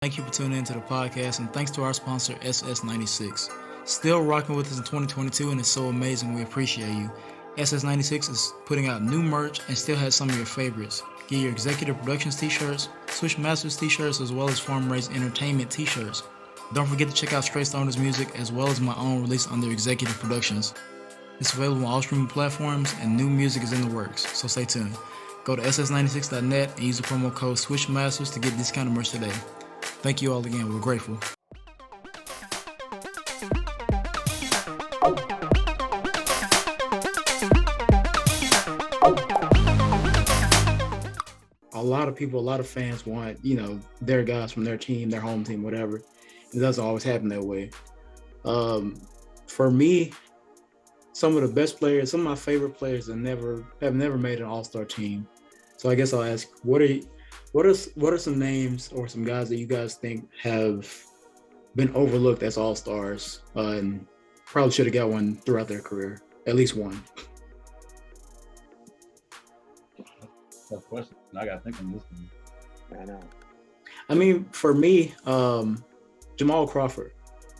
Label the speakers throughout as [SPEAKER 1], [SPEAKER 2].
[SPEAKER 1] Thank you for tuning into the podcast, and thanks to our sponsor, SS96. Still rocking with us in 2022, and it's so amazing. We appreciate you. SS96 is putting out new merch and still has some of your favorites. Get your Executive Productions t-shirts, Swish Masters t-shirts, as well as Farm Raised Entertainment t-shirts. Don't forget to check out Straight Stoners music, as well as my own release under Executive Productions. It's available on all streaming platforms, and new music is in the works, so stay tuned. Go to ss96.net and use the promo code SWISHMASTERS to get this kind of merch today. Thank you all again. We're grateful. A lot of people, a lot of fans want, their guys from their team, their home team, whatever. It doesn't always happen that way. For me, some of the best players, some of my favorite players have never made an all-star team. So I guess I'll ask, what are some names or some guys that you guys think have been overlooked as all-stars and probably should have got one throughout their career, at least one?
[SPEAKER 2] Tough question. I gotta think on this one.
[SPEAKER 3] I know.
[SPEAKER 1] I mean, for me, Jamal Crawford,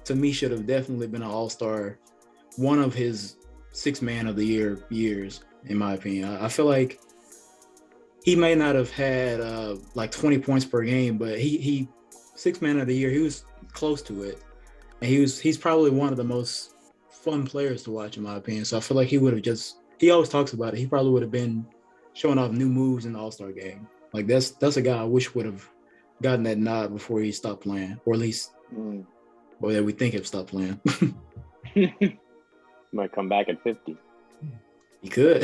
[SPEAKER 1] to me, should have definitely been an all-star, one of his six man of the year years, in my opinion. I feel like he may not have had like 20 points per game, but he six man of the year, he was close to it. And he's probably one of the most fun players to watch, in my opinion. So I feel like he always talks about it. He probably would have been showing off new moves in the All-Star game. Like that's a guy I wish would have gotten that nod before he stopped playing, or at least, or that we think have stopped playing.
[SPEAKER 3] Might come back at 50.
[SPEAKER 1] He could.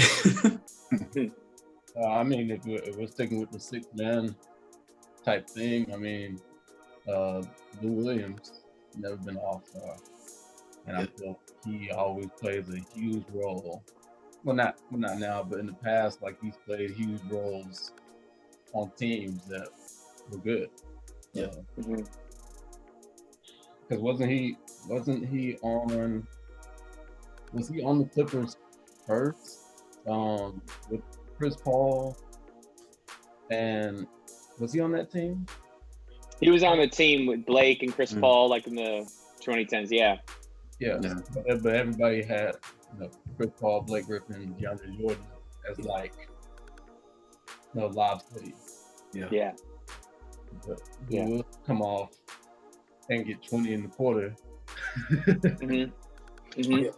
[SPEAKER 2] I mean, if we're sticking with the six-man type thing, I mean, Lou Williams never been an all-star. And I feel he always plays a huge role. Well, not now, but in the past, like he's played huge roles on teams that were good.
[SPEAKER 1] Yeah.
[SPEAKER 2] Because was he on the Clippers first with Chris Paul, and was he on that team?
[SPEAKER 3] He was on the team with Blake and Chris Paul, like in the 2010s. Yeah.
[SPEAKER 2] But everybody had Chris Paul, Blake Griffin, DeAndre Jordan as like lob cities.
[SPEAKER 3] Yeah.
[SPEAKER 2] But he will come off and get 20 in the quarter.
[SPEAKER 1] Yeah.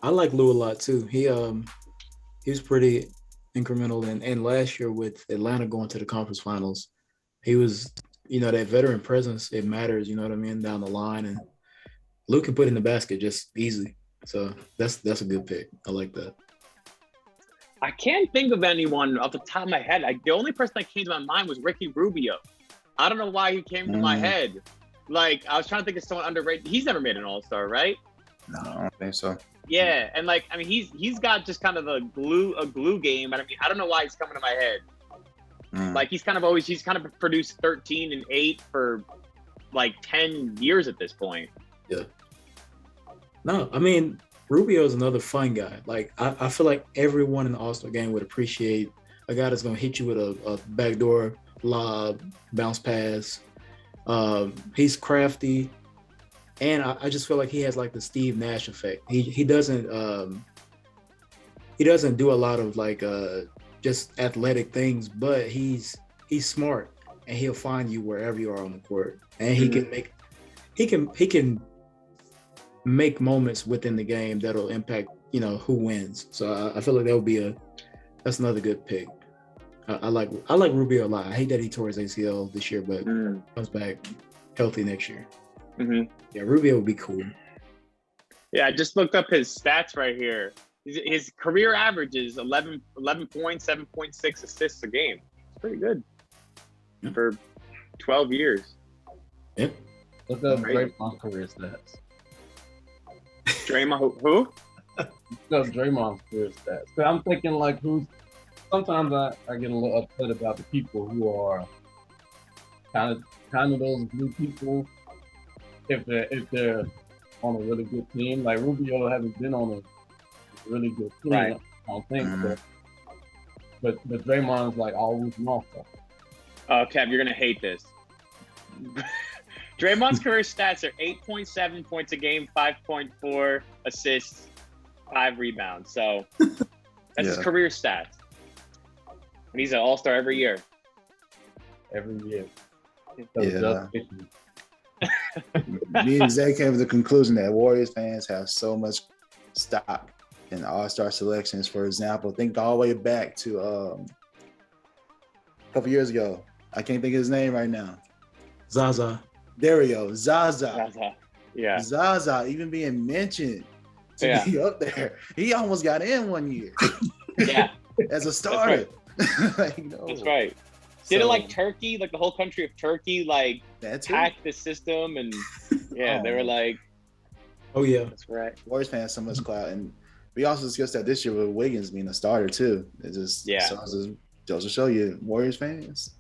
[SPEAKER 1] I like Lou a lot too. He was pretty incremental, and last year with Atlanta going to the conference finals, he was, that veteran presence, it matters, you know what I mean, down the line, and Lou can put in the basket just easy. So that's a good pick. I like that.
[SPEAKER 3] I can't think of anyone off the top of my head. The only person that came to my mind was Ricky Rubio. I don't know why he came to my head. Like, I was trying to think of someone underrated. He's never made an all-star, right?
[SPEAKER 4] No, I don't think so.
[SPEAKER 3] Yeah, and he's got just kind of a glue game, but I don't know why he's coming to my head. Like he's kind of produced 13 and 8 for like 10 years at this point.
[SPEAKER 1] Yeah. No, I mean, Rubio is another fun guy. Like I feel like everyone in the All-Star game would appreciate a guy that's gonna hit you with a backdoor lob, bounce pass. He's crafty. And I just feel like he has like the Steve Nash effect. He doesn't do a lot of like just athletic things, but he's smart and he'll find you wherever you are on the court. And he can make moments within the game that'll impact who wins. So I feel like that's another good pick. I like Rubio a lot. I hate that he tore his ACL this year, but comes back healthy next year. Yeah, Rubio would be cool.
[SPEAKER 3] Yeah, I just looked up his stats right here. His career average is 11 points, 7.6 assists a game. It's pretty good for 12 years.
[SPEAKER 1] Yeah.
[SPEAKER 2] Look up Draymond's career stats.
[SPEAKER 3] Draymond, who?
[SPEAKER 2] Look up Draymond's career stats. But I'm thinking like sometimes I get a little upset about the people who are kind of those new people. If they're on a really good team, like Rubio hasn't been on a really good team, right. I don't think. But Draymond's like always an all-star.
[SPEAKER 3] Kev, you're gonna hate this. Draymond's career stats are 8.7 points a game, 5.4 assists, 5 rebounds. So that's his career stats. And he's an all-star every year.
[SPEAKER 2] Every year.
[SPEAKER 4] Yeah. Me and Zay came to the conclusion that Warriors fans have so much stock in all-star selections. For example, think all the way back to a couple years ago. I can't think of his name right now.
[SPEAKER 1] Zaza.
[SPEAKER 4] There we go. Zaza.
[SPEAKER 3] Yeah.
[SPEAKER 4] Zaza even being mentioned to be up there. He almost got in one year.
[SPEAKER 3] Yeah.
[SPEAKER 4] As a starter.
[SPEAKER 3] That's right. That's right. Did it like Turkey, like the whole country of Turkey, like hacked the system, and they were like,
[SPEAKER 1] "Oh yeah,
[SPEAKER 3] that's right."
[SPEAKER 4] Warriors fans so much clout, and we also discussed that this year with Wiggins being a starter too. It just goes to show you, Warriors fans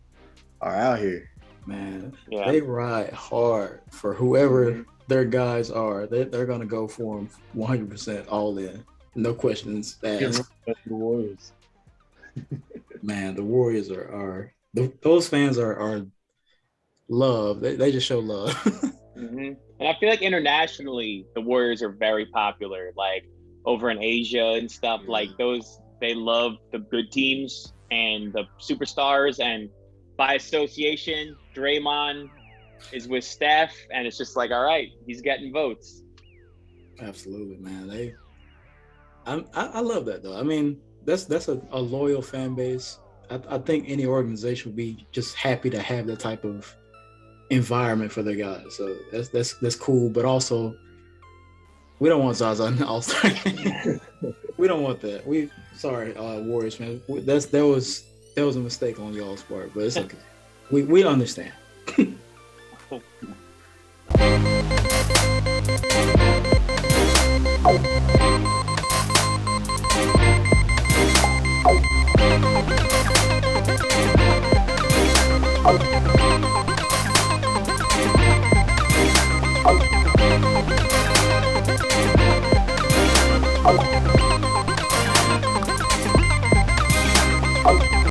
[SPEAKER 4] are out here,
[SPEAKER 1] man. Yeah. They ride hard for whoever their guys are. They're gonna go for them 100% all in, no questions asked.
[SPEAKER 2] The Warriors,
[SPEAKER 1] man, the Warriors are. Those fans are love. They just show love.
[SPEAKER 3] And I feel like internationally, the Warriors are very popular. Like over in Asia and stuff, like those, they love the good teams and the superstars. And by association, Draymond is with Steph, and it's just like, all right, he's getting votes.
[SPEAKER 1] Absolutely, man. I love that though. I mean, that's a loyal fan base. I think any organization would be just happy to have that type of environment for their guys. So that's cool. But also, we don't want Zaza in the All-Star game. We don't want that. Sorry, Warriors man. That was a mistake on y'all's part, but it's okay. We understand.
[SPEAKER 5] Oh.